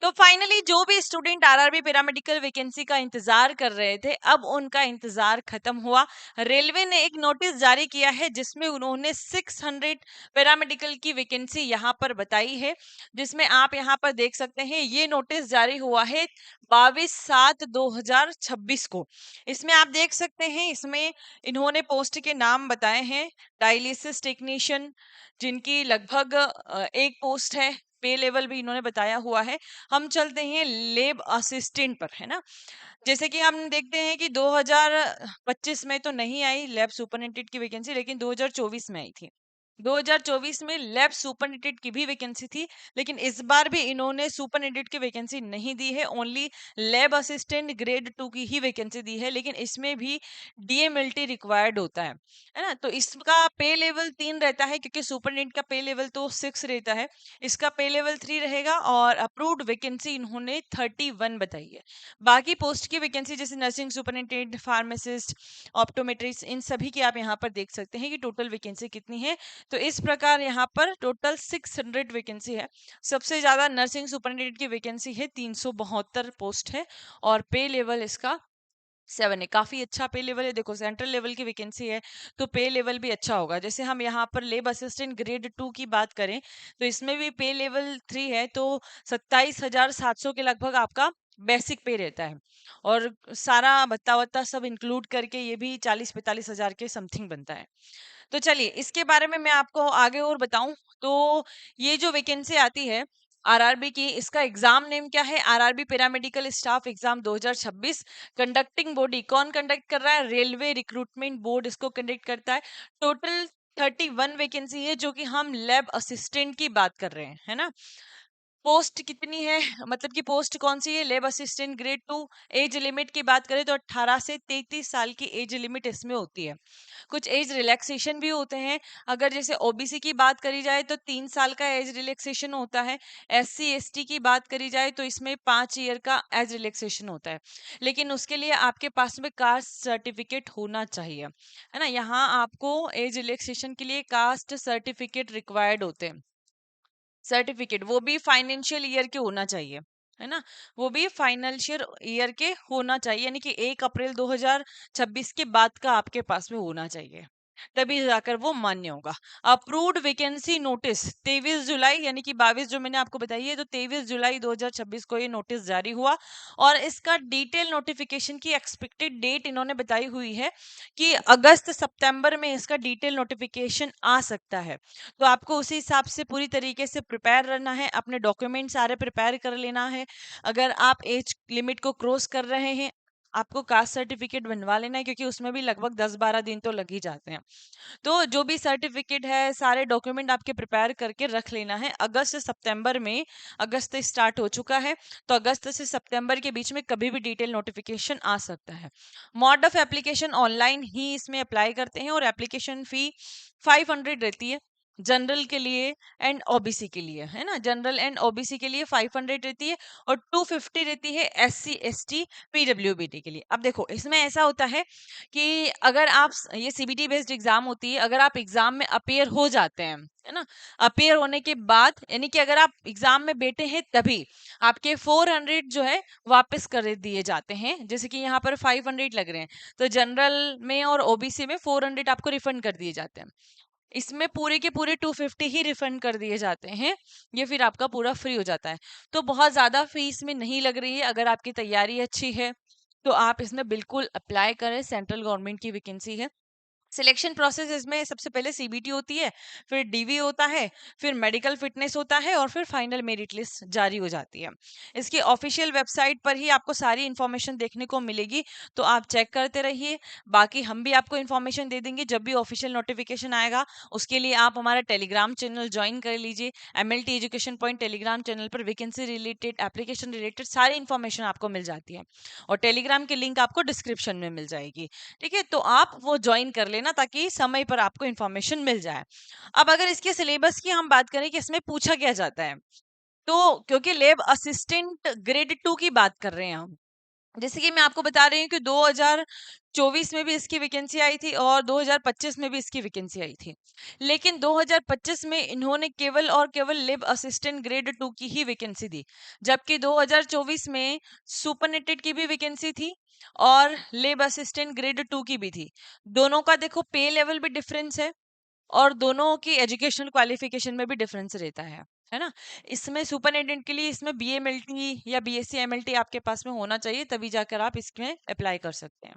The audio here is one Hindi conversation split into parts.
तो फाइनली जो भी स्टूडेंट आरआरबी पैरामेडिकल वैकेंसी का इंतजार कर रहे थे, अब उनका इंतजार खत्म हुआ। रेलवे ने एक नोटिस जारी किया है जिसमें उन्होंने 600 पैरामेडिकल की वैकेंसी यहाँ पर बताई है, जिसमें आप यहाँ पर देख सकते हैं ये नोटिस जारी हुआ है 22/7/2026 को। इसमें आप देख सकते हैं, इसमें इन्होंने पोस्ट के नाम बताए हैं। डायलिसिस टेक्नीशियन, जिनकी लगभग एक पोस्ट है, पे लेवल भी इन्होंने बताया हुआ है। हम चलते हैं लेब असिस्टेंट पर, है ना। जैसे कि हम देखते हैं कि 2025 में तो नहीं आई लैब सुपरिटेंडेंट की वैकेंसी, लेकिन 2024 में आई थी। 2024 में लैब सुपरिटेंडेंट की भी वैकेंसी थी, लेकिन इस बार भी इन्होंने सुपरिटेंडेंट की वैकेंसी नहीं दी है, ओनली लैब असिस्टेंट ग्रेड 2 की ही वैकेंसी दी है, लेकिन इसमें भी डीएमएलटी रिक्वायर्ड होता है ना। तो इसका पे लेवल 3 रहता है, क्योंकि सुपरिटेंडेंट का पे लेवल तो 6 रहता है, इसका पे लेवल 3 रहेगा। और अप्रूव्ड वैकेंसी इन्होंने 31 बताई है। बाकी पोस्ट की वैकेंसी जैसे नर्सिंग सुपरिटेंडेंट, फार्मासिस्ट, ऑप्टोमेट्रिस्ट, इन सभी की आप यहाँ पर देख सकते हैं कि टोटल वैकेंसी कितनी है। तो इस प्रकार यहाँ पर टोटल 600 वैकेंसी है। सबसे ज्यादा नर्सिंग सुपरिटेंडेंट की वैकेंसी है, 372 पोस्ट है, और पे लेवल इसका 7 है। काफी अच्छा पे लेवल है। देखो सेंट्रल लेवल की वैकेंसी है तो पे लेवल भी अच्छा होगा। जैसे हम यहाँ पर लेब असिस्टेंट ग्रेड 2 की बात करें तो इसमें भी पे लेवल 3 है, तो 27,700 के लगभग आपका बेसिक पे रहता है, और सारा भत्ता वत्ता सब इंक्लूड करके ये भी 40-45 हजार के समथिंग बनता है। तो चलिए इसके बारे में मैं आपको आगे और बताऊं। तो ये जो वैकेंसी आती है आरआरबी की, इसका एग्जाम नेम क्या है? RRB paramedical staff exam 2026। Conducting body कौन कंडक्ट कर रहा है? रेलवे रिक्रूटमेंट बोर्ड इसको कंडक्ट करता है। टोटल 31 वैकेंसी है, जो कि हम लैब असिस्टेंट की बात कर रहे हैं, है ना। पोस्ट कितनी है, मतलब कि पोस्ट कौन सी है? लेब असिस्टेंट ग्रेड 2। एज लिमिट की बात करें तो 18 से 33 साल की एज लिमिट इसमें होती है। कुछ एज रिलैक्सेशन भी होते हैं। अगर जैसे ओबीसी की बात करी जाए तो 3 साल का एज रिलैक्सेशन होता है। एससी एसटी की बात करी जाए तो इसमें 5 ईयर का एज रिलैक्सेशन होता है, लेकिन उसके लिए आपके पास में कास्ट सर्टिफिकेट होना चाहिए, है ना। यहाँ आपको एज रिलैक्सेशन के लिए कास्ट सर्टिफिकेट रिक्वायर्ड होते हैं। सर्टिफिकेट वो भी फाइनेंशियल ईयर के होना चाहिए, है ना। वो भी फाइनेंशियल ईयर के होना चाहिए, यानी कि 1 अप्रैल 2026 के बाद का आपके पास में होना चाहिए, तभी जाकर वो मान्य होगा। अप्रूव्ड वैकेंसी नोटिस 23 जुलाई, यानी कि 22 जो मैंने आपको बताई है, तो 23 जुलाई 2026 को ये नोटिस जारी हुआ। और इसका डिटेल नोटिफिकेशन की एक्सपेक्टेड डेट इन्होंने बताई हुई है कि अगस्त सितंबर में इसका डिटेल नोटिफिकेशन आ सकता है। तो आपको उसी हिसाब से पूरी तरीके से प्रिपेयर रहना है, अपने डॉक्यूमेंट सारे प्रिपेयर कर लेना है। अगर आप एज लिमिट को क्रॉस कर रहे हैं, आपको कास्ट सर्टिफिकेट बनवा लेना है, क्योंकि उसमें भी लगभग 10-12 दिन तो लग ही जाते हैं। तो जो भी सर्टिफिकेट है, सारे डॉक्यूमेंट आपके प्रिपेयर करके रख लेना है। अगस्त से सितंबर में, अगस्त स्टार्ट हो चुका है, तो अगस्त से सितंबर के बीच में कभी भी डिटेल नोटिफिकेशन आ सकता है। मोड ऑफ एप्लीकेशन ऑनलाइन ही इसमें अप्लाई करते हैं, और एप्लीकेशन फी 500 रहती है जनरल के लिए एंड ओबीसी के लिए, है ना। जनरल एंड ओबीसी के लिए 500 रहती है, और 250 रहती है एससी एसटी पीडब्ल्यूबीडी के लिए। अब देखो इसमें ऐसा होता है कि अगर आप ये सीबीटी बेस्ड एग्जाम होती है, अगर आप एग्जाम में अपेयर हो जाते हैं, है ना, अपेयर होने के बाद, यानी कि अगर आप एग्जाम में बैठे हैं तभी आपके 400 जो है वापस कर दिए जाते हैं। जैसे कि यहाँ पर 500 लग रहे हैं, तो जनरल में और ओबीसी में 400 आपको रिफंड कर दिए जाते हैं। इसमें पूरे के पूरे 250 ही रिफंड कर दिए जाते हैं, ये फिर आपका पूरा फ्री हो जाता है। तो बहुत ज्यादा फीस में नहीं लग रही है। अगर आपकी तैयारी अच्छी है तो आप इसमें बिल्कुल अप्लाई करें, सेंट्रल गवर्नमेंट की वैकेंसी है। सिलेक्शन प्रोसेस इसमें सबसे पहले सीबीटी होती है, फिर डीवी होता है, फिर मेडिकल फिटनेस होता है, और फिर फाइनल मेरिट लिस्ट जारी हो जाती है। इसकी ऑफिशियल वेबसाइट पर ही आपको सारी इन्फॉर्मेशन देखने को मिलेगी, तो आप चेक करते रहिए। बाकी हम भी आपको इन्फॉर्मेशन दे देंगे जब भी ऑफिशियल नोटिफिकेशन आएगा। उसके लिए आप हमारा टेलीग्राम चैनल ज्वाइन कर लीजिए। MLT education point Telegram channel पर वैकेंसी रिलेटेड, एप्लीकेशन रिलेटेड सारी इन्फॉर्मेशन आपको मिल जाती है, और टेलीग्राम की लिंक आपको डिस्क्रिप्शन में मिल जाएगी। ठीक है, तो आप वो ज्वाइन कर लेना ताकि समय पर आपको इन्फॉर्मेशन मिल जाए। अब अगर इसके सिलेबस की हम बात करें कि इसमें पूछा क्या जाता है, तो क्योंकि लैब असिस्टेंट ग्रेड 2 की बात कर रहे हैं हम, जैसे कि मैं आपको बता रही हूँ कि 2024 में भी इसकी वैकेंसी आई थी और 2025 में भी इसकी वैकेंसी आई थी। लेकिन 2025 में इन्होंने केवल और केवल लैब असिस्टेंट ग्रेड 2 की ही वैकेंसी दी, जबकि 2024 में सुपरनेटेड की भी वैकेंसी थी और लैब असिस्टेंट ग्रेड 2 की भी थी। दोनों का देखो पे लेवल भी डिफरेंस है और दोनों की एजुकेशनल क्वालिफिकेशन में भी डिफरेंस रहता है ना। इसमें सुपरनेटेंडेंट के लिए इसमें बीएमएलटी या बीएससी एमएलटी आपके पास में होना चाहिए, तभी जाकर आप इसमें अप्लाई कर सकते हैं।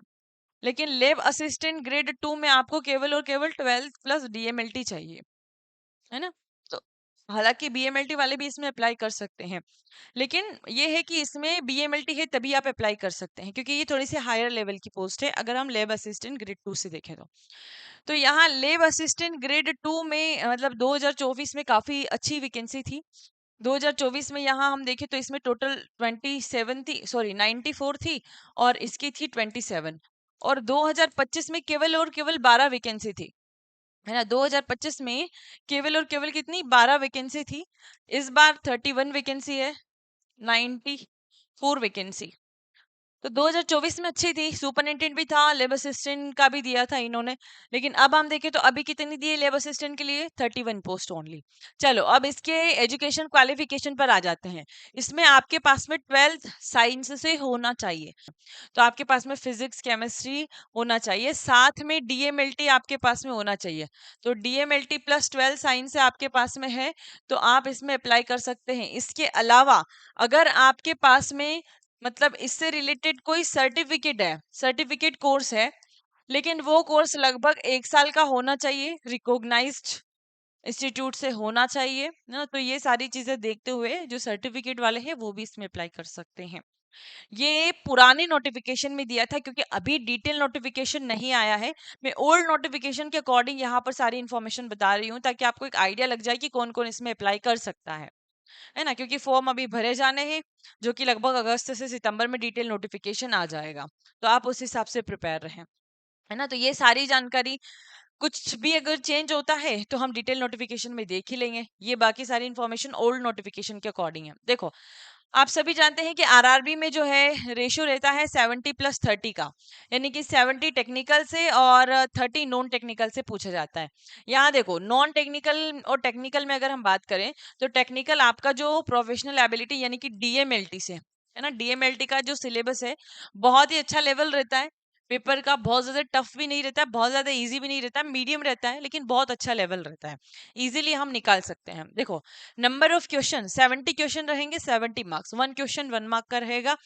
लेकिन लैब असिस्टेंट ग्रेड 2 में आपको केवल और केवल 12th प्लस डीएमएलटी चाहिए, है ना। तो हालांकि बीएमएलटी वाले भी इसमें अप्लाई कर सकते हैं, लेकिन ये है कि इसमें बीएमएलटी है तभी आप अप्लाई कर सकते हैं, क्योंकि ये थोड़ी सी हायर लेवल की पोस्ट है अगर हम लैब असिस्टेंट ग्रेड 2 से देखें तो यहाँ लैब असिस्टेंट ग्रेड 2 में मतलब 2024 में काफी अच्छी वैकेंसी थी। 2024 में यहाँ हम देखें तो इसमें टोटल 27 थी, सॉरी 94 थी और इसकी थी 27। और 2025 में केवल और केवल 12 वैकेंसी थी, है ना। 2025 में केवल और केवल कितनी 12 वैकेंसी थी। इस बार 31 वैकेंसी है, 94 वैकेंसी। तो 2024 में अच्छी थी, सुपरिटेंडेंट भी था, लेबर असिस्टेंट का भी दिया था इन्होंने। लेकिन अब हम देखें तो अभी कितनी दी है लेबर असिस्टेंट के लिए, 31 पोस्ट ओनली। चलो अब इसके एजुकेशन क्वालिफिकेशन पर आ जाते हैं। इसमें आपके पास में 12th साइंस से होना चाहिए, तो आपके पास में फिजिक्स केमिस्ट्री होना चाहिए, साथ में डीएमएलटी आपके पास में होना चाहिए। तो डीएमएलटी प्लस 12 साइंस से आपके पास में है तो आप इसमें अप्लाई कर सकते हैं। इसके अलावा अगर आपके पास में मतलब इससे रिलेटेड कोई सर्टिफिकेट है, सर्टिफिकेट कोर्स है, लेकिन वो कोर्स लगभग 1 साल का होना चाहिए, रिकॉग्नाइज्ड इंस्टीट्यूट से होना चाहिए ना। तो ये सारी चीजें देखते हुए जो सर्टिफिकेट वाले हैं वो भी इसमें अप्लाई कर सकते हैं। ये पुराने नोटिफिकेशन में दिया था, क्योंकि अभी डिटेल नोटिफिकेशन नहीं आया है। मैं ओल्ड नोटिफिकेशन के अकॉर्डिंग यहाँ पर सारी इन्फॉर्मेशन बता रही हूँ, ताकि आपको एक आइडिया लग जाए कि कौन कौन इसमें अप्लाई कर सकता है ना। क्योंकि फॉर्म अभी भरे जाने हैं, जो कि लगभग अगस्त से सितंबर में डिटेल नोटिफिकेशन आ जाएगा, तो आप उस हिसाब से प्रिपेयर रहें, है ना। तो ये सारी जानकारी, कुछ भी अगर चेंज होता है तो हम डिटेल नोटिफिकेशन में देख ही लेंगे। ये बाकी सारी इन्फॉर्मेशन ओल्ड नोटिफिकेशन के अकॉर्डिंग है। देखो आप सभी जानते हैं कि आरआरबी में जो है रेशियो रहता है 70+30 का, यानी कि 70 टेक्निकल से और 30 नॉन टेक्निकल से पूछा जाता है। यहाँ देखो नॉन टेक्निकल और टेक्निकल में अगर हम बात करें तो टेक्निकल आपका जो प्रोफेशनल एबिलिटी यानी कि डीएमएलटी से, है ना। डीएमएलटी का जो सिलेबस है बहुत ही अच्छा लेवल रहता है, पेपर का बहुत ज्यादा टफ भी नहीं रहता है, बहुत ज्यादा इजी भी नहीं रहता है, मीडियम रहता है, लेकिन बहुत अच्छा लेवल रहता है, इजीली हम निकाल सकते हैं। देखो नंबर ऑफ क्वेश्चन 70 क्वेश्चन रहेंगे, 70 मार्क्स, 1 क्वेश्चन 1 मार्क का रहेगा।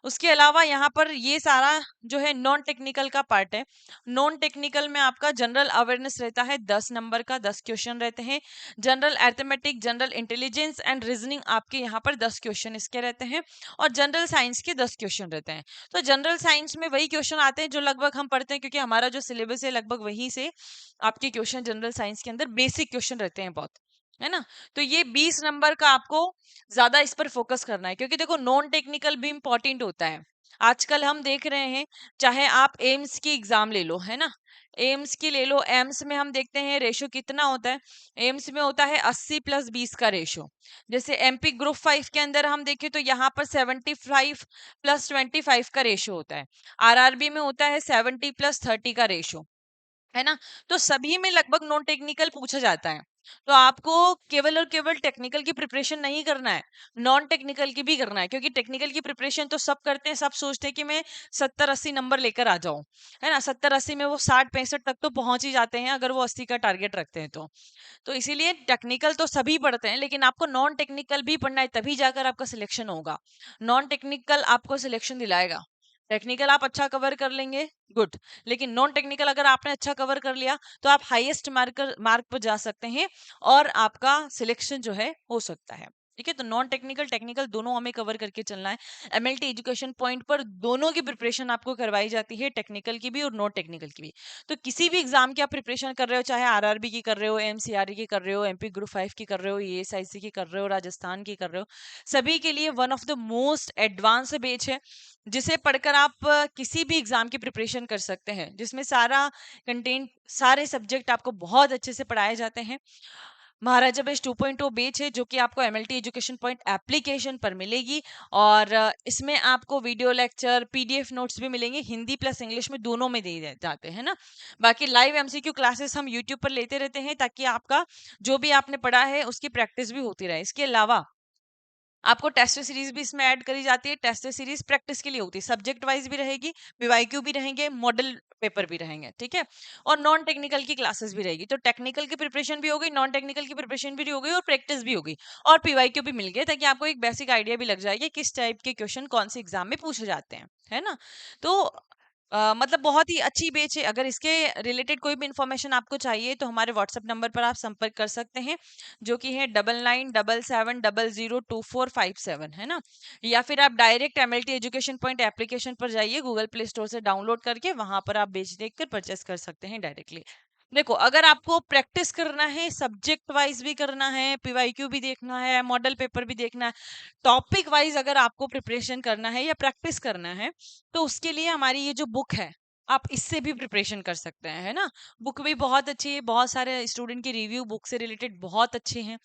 उसके अलावा यहाँ पर ये सारा जो है नॉन टेक्निकल का पार्ट है। नॉन टेक्निकल में आपका जनरल अवेयरनेस रहता है 10 नंबर का, 10 क्वेश्चन रहते हैं। General arithmetic, general intelligence and reasoning आपके यहाँ पर 10 क्वेश्चन इसके रहते हैं, और जनरल साइंस के 10 क्वेश्चन रहते हैं। तो जनरल साइंस में वही क्वेश्चन आते हैं जो लगभग हम पढ़ते हैं, क्योंकि हमारा जो सिलेबस है लगभग वहीं से आपके क्वेश्चन जनरल साइंस के अंदर बेसिक क्वेश्चन रहते हैं बहुत, है ना। तो ये 20 नंबर का आपको ज्यादा इस पर फोकस करना है, क्योंकि देखो नॉन टेक्निकल भी इंपॉर्टेंट होता है। आजकल हम देख रहे हैं, चाहे आप एम्स की एग्जाम ले लो, है ना, एम्स की ले लो, एम्स में हम देखते हैं रेशो कितना होता है। एम्स में होता है 80+20 का रेशो। जैसे एमपी ग्रुप 5 के अंदर हम देखें तो यहाँ पर 75+25 का रेशो होता है। आरआरबी में होता है 70+30 का रेशो, है ना। तो सभी में लगभग नॉन टेक्निकल पूछा जाता है। तो आपको केवल और केवल टेक्निकल की प्रिपरेशन नहीं करना है, नॉन टेक्निकल की भी करना है, क्योंकि टेक्निकल की प्रिपरेशन तो सब करते हैं, सब सोचते हैं कि मैं 70-80 नंबर लेकर आ जाऊं, है ना। 70-80 में वो 60-65 तक तो पहुंच ही जाते हैं अगर वो 80 का टारगेट रखते हैं तो इसीलिए टेक्निकल तो सभी पढ़ते हैं, लेकिन आपको नॉन टेक्निकल भी पढ़ना है, तभी जाकर आपका सिलेक्शन होगा। नॉन टेक्निकल आपको सिलेक्शन दिलाएगा। टेक्निकल आप अच्छा कवर कर लेंगे, गुड, लेकिन नॉन टेक्निकल अगर आपने अच्छा कवर कर लिया तो आप हाईएस्ट मार्क पर जा सकते हैं और आपका सिलेक्शन जो है हो सकता है। ठीक है, तो नॉन टेक्निकल टेक्निकल दोनों हमें कवर करके चलना है। एमएलटी एजुकेशन पॉइंट पर दोनों की प्रिपरेशन आपको करवाई जाती है, टेक्निकल की भी और नॉन टेक्निकल की भी। तो किसी भी एग्जाम की आप प्रिपरेशन कर रहे हो, चाहे आरआरबी की कर रहे हो, एमसीआरई की कर रहे हो, एमपी ग्रुप 5 की कर रहे हो, ईएसआईसी की कर रहे हो, राजस्थान की कर रहे हो, सभी के लिए one of the most advance batch है, जिसे पढ़कर आप किसी भी एग्जाम की प्रिपरेशन कर सकते हैं, जिसमें सारा कंटेंट, सारे सब्जेक्ट आपको बहुत अच्छे से पढ़ाए जाते हैं। महाराजा बेस 2.0 बैच है जो कि आपको एमएलटी एजुकेशन पॉइंट एप्लीकेशन पर मिलेगी, और इसमें आपको वीडियो लेक्चर, पीडीएफ नोट्स भी मिलेंगे, हिंदी प्लस इंग्लिश में दोनों में दिए जाते हैं ना। बाकी लाइव एमसीक्यू क्लासेस हम यूट्यूब पर लेते रहते हैं ताकि आपका जो भी आपने पढ़ा है उसकी प्रैक्टिस भी होती रहे। इसके अलावा आपको टेस्ट सीरीज भी इसमें ऐड करी जाती है। टेस्ट सीरीज प्रैक्टिस के लिए होती है, सब्जेक्ट वाइज भी रहेगी, पीवाईक्यू भी रहेंगे, मॉडल पेपर भी रहेंगे, ठीक है। और नॉन टेक्निकल की क्लासेस भी रहेगी, तो टेक्निकल की प्रिपरेशन भी होगी, नॉन टेक्निकल की प्रिपरेशन भी होगी, और प्रैक्टिस भी होगी, और पीवाईक्यू भी मिल गया, ताकि आपको एक बेसिक आइडिया भी लग जाएगी किस टाइप के क्वेश्चन कौन से एग्जाम में पूछे जाते हैं, है ना। तो मतलब बहुत ही अच्छी बेच है। अगर इसके रिलेटेड कोई भी इंफॉर्मेशन आपको चाहिए तो हमारे व्हाट्सएप नंबर पर आप संपर्क कर सकते हैं, जो कि है 9977002457, है ना। या फिर आप direct MLT education point application पर जाइए, गूगल प्ले स्टोर से डाउनलोड करके वहां पर आप बेच देखकर परचेस कर सकते हैं डायरेक्टली। देखो, अगर आपको प्रैक्टिस करना है, सब्जेक्ट वाइज भी करना है, पीवाईक्यू भी देखना है, मॉडल पेपर भी देखना है, टॉपिक वाइज अगर आपको प्रिपरेशन करना है या प्रैक्टिस करना है, तो उसके लिए हमारी ये जो बुक है, आप इससे भी प्रिपरेशन कर सकते हैं, है ना। बुक भी बहुत अच्छी है, बहुत सारे स्टूडेंट के रिव्यू बुक से रिलेटेड बहुत अच्छे हैं,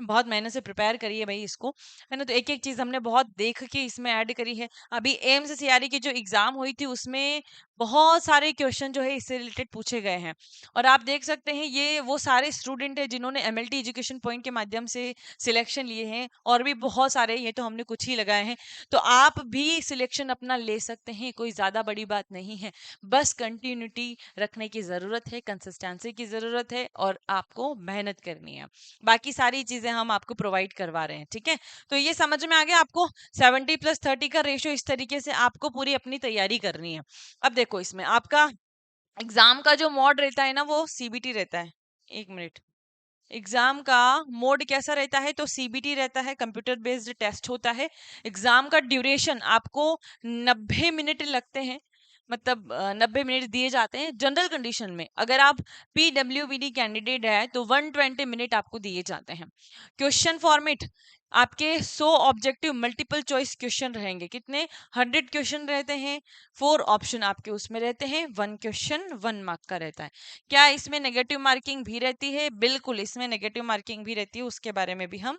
बहुत मेहनत से प्रिपेयर करी है भाई इसको, है ना। तो एक एक चीज हमने बहुत देख के इसमें ऐड करी है। अभी एम्स सीआरई की जो एग्जाम हुई थी उसमें बहुत सारे क्वेश्चन जो है इससे रिलेटेड पूछे गए हैं, और आप देख सकते हैं ये वो सारे स्टूडेंट है जिन्होंने एमएलटी एजुकेशन पॉइंट के माध्यम से सिलेक्शन लिए हैं, और भी बहुत सारे, ये तो हमने कुछ ही लगाए हैं। तो आप भी सिलेक्शन अपना ले सकते हैं, कोई ज्यादा बड़ी बात नहीं है, बस कंटिन्यूटी रखने की जरूरत है, कंसिस्टेंसी की जरूरत है, और आपको मेहनत करनी है। बाकी सारी चीजें हम आपको प्रोवाइड करवा रहे हैं, ठीक है। तो ये समझ में आ गया आपको, 70+30 का रेशियो, इस तरीके से आपको पूरी अपनी तैयारी करनी है। अब देखो, इसमें आपका एग्जाम का जो मोड रहता है ना, वो सीबीटी रहता है। एक मिनट, एग्जाम का मोड कैसा रहता है, तो सीबीटी रहता है, कंप्यूटर बेस्ड टेस्ट होता है। एग्जाम का ड्यूरेशन आपको 90 मिनट लगते हैं, मतलब 90 मिनट दिए जाते हैं। जनरल कंडीशन में अगर आप पीडब्ल्यूबीडी कैंडिडेट है तो 120 मिनट आपको दिए जाते हैं। क्वेश्चन फॉर्मेट आपके 100 ऑब्जेक्टिव मल्टीपल चॉइस क्वेश्चन रहेंगे, कितने, 100 क्वेश्चन रहते हैं, 4 ऑप्शन आपके उसमें रहते हैं, 1 क्वेश्चन 1 मार्क का रहता है। क्या इसमें नेगेटिव मार्किंग भी रहती है? बिल्कुल, इसमें नेगेटिव मार्किंग भी रहती है, उसके बारे में भी हम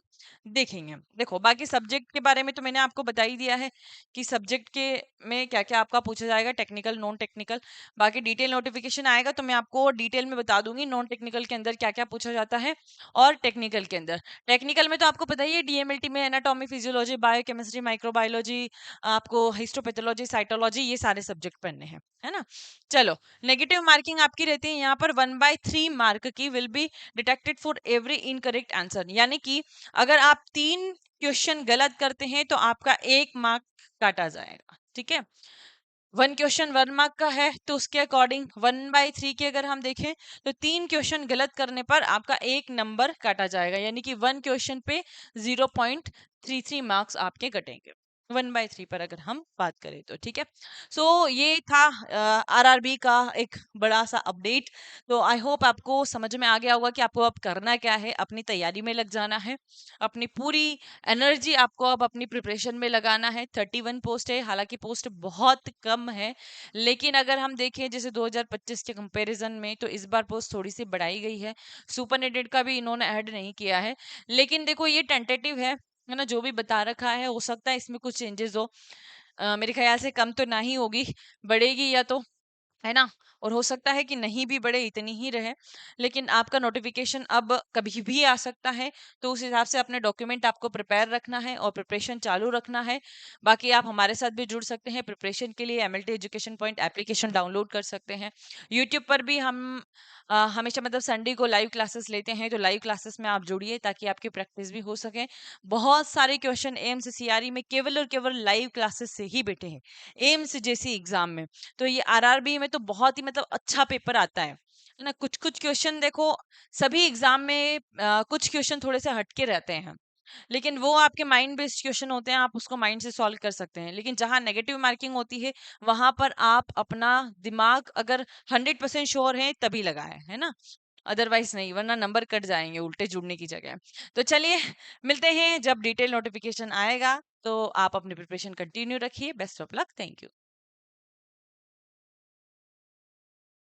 देखेंगे। देखो, बाकी सब्जेक्ट के बारे में तो मैंने आपको बता ही दिया है कि सब्जेक्ट के में क्या क्या आपका पूछा जाएगा, टेक्निकल, नॉन टेक्निकल। बाकी डिटेल नोटिफिकेशन आएगा तो मैं आपको डिटेल में बता दूंगी नॉन टेक्निकल के अंदर क्या क्या पूछा जाता है, और टेक्निकल के अंदर। टेक्निकल में तो आपको पता ही है, डीएमएलटी में एनाटॉमी, फिजियोलॉजी, बायोकेमिस्ट्री, माइक्रोबायोलॉजी, आपको हिस्टोपैथोलॉजी, साइटोलॉजी, ये सारे सब्जेक्ट पढ़ने हैं, है ना। चलो, नेगेटिव मार्किंग आपकी रहती है यहाँ पर 1/3 मार्क की will be detected for every incorrect answer, यानी कि अगर आप 3 क्वेश्चन गलत करते हैं तो आपका 1 मार्क काटा जाएगा, ठीक है। 1 क्वेश्चन 1 मार्क का है, तो उसके अकॉर्डिंग 1/3 के अगर हम देखें तो 3 क्वेश्चन गलत करने पर आपका 1 नंबर काटा जाएगा, यानी कि 1 क्वेश्चन पे 0.33 मार्क्स आपके कटेंगे 1/3 पर, अगर हम बात करें तो, ठीक है। सो ये था आरआरबी का एक बड़ा सा अपडेट। तो आई होप आपको समझ में आ गया होगा कि आपको अब करना क्या है, अपनी तैयारी में लग जाना है, अपनी पूरी एनर्जी आपको अब अपनी प्रिपरेशन में लगाना है। 31 पोस्ट है, हालांकि पोस्ट बहुत कम है, लेकिन अगर हम देखें जैसे 2025 के कंपैरिजन में, तो इस बार पोस्ट थोड़ी सी बढ़ाई गई है। सुपरनेटेड का भी इन्होंने ऐड नहीं किया है, लेकिन देखो ये टेंटेटिव है ना, जो भी बता रखा है, हो सकता है इसमें कुछ चेंजेस हो। मेरे ख्याल से कम तो ना ही होगी, बढ़ेगी या तो, है ना। और हो सकता है कि नहीं भी बढ़े, इतनी ही रहे, लेकिन आपका नोटिफिकेशन अब कभी भी आ सकता है। तो उस हिसाब से अपने डॉक्यूमेंट आपको प्रिपेयर रखना है और प्रिपरेशन चालू रखना है। बाकी आप हमारे साथ भी जुड़ सकते हैं प्रिपरेशन के लिए, MLT education point application download कर सकते हैं। यूट्यूब पर भी हम हमेशा, मतलब संडे को लाइव क्लासेस लेते हैं, तो लाइव क्लासेस में आप जुड़िए ताकि आपकी प्रैक्टिस भी हो सके। बहुत सारे क्वेश्चन एम्स सीआरई में केवल और केवल लाइव क्लासेस से ही बैठे हैं, एम्स जैसी एग्जाम में। तो ये आरआरबी में तो बहुत ही मतलब अच्छा पेपर आता है ना। कुछ कुछ क्वेश्चन देखो, सभी एग्जाम में कुछ क्वेश्चन थोड़े से हटके रहते हैं, लेकिन वो आपके माइंड बेस्ड क्वेश्चन होते हैं, आप उसको माइंड से सॉल्व कर सकते हैं। लेकिन जहां नेगेटिव मार्किंग होती है, वहां पर आप अपना दिमाग अगर 100% श्योर है तभी लगाए, है ना, अदरवाइज नहीं, वरना नंबर कट जाएंगे उल्टे जुड़ने की जगह। तो चलिए, मिलते हैं जब डिटेल नोटिफिकेशन आएगा। तो आप अपनी प्रिपरेशन कंटिन्यू रखिए। Best of luck, thank you.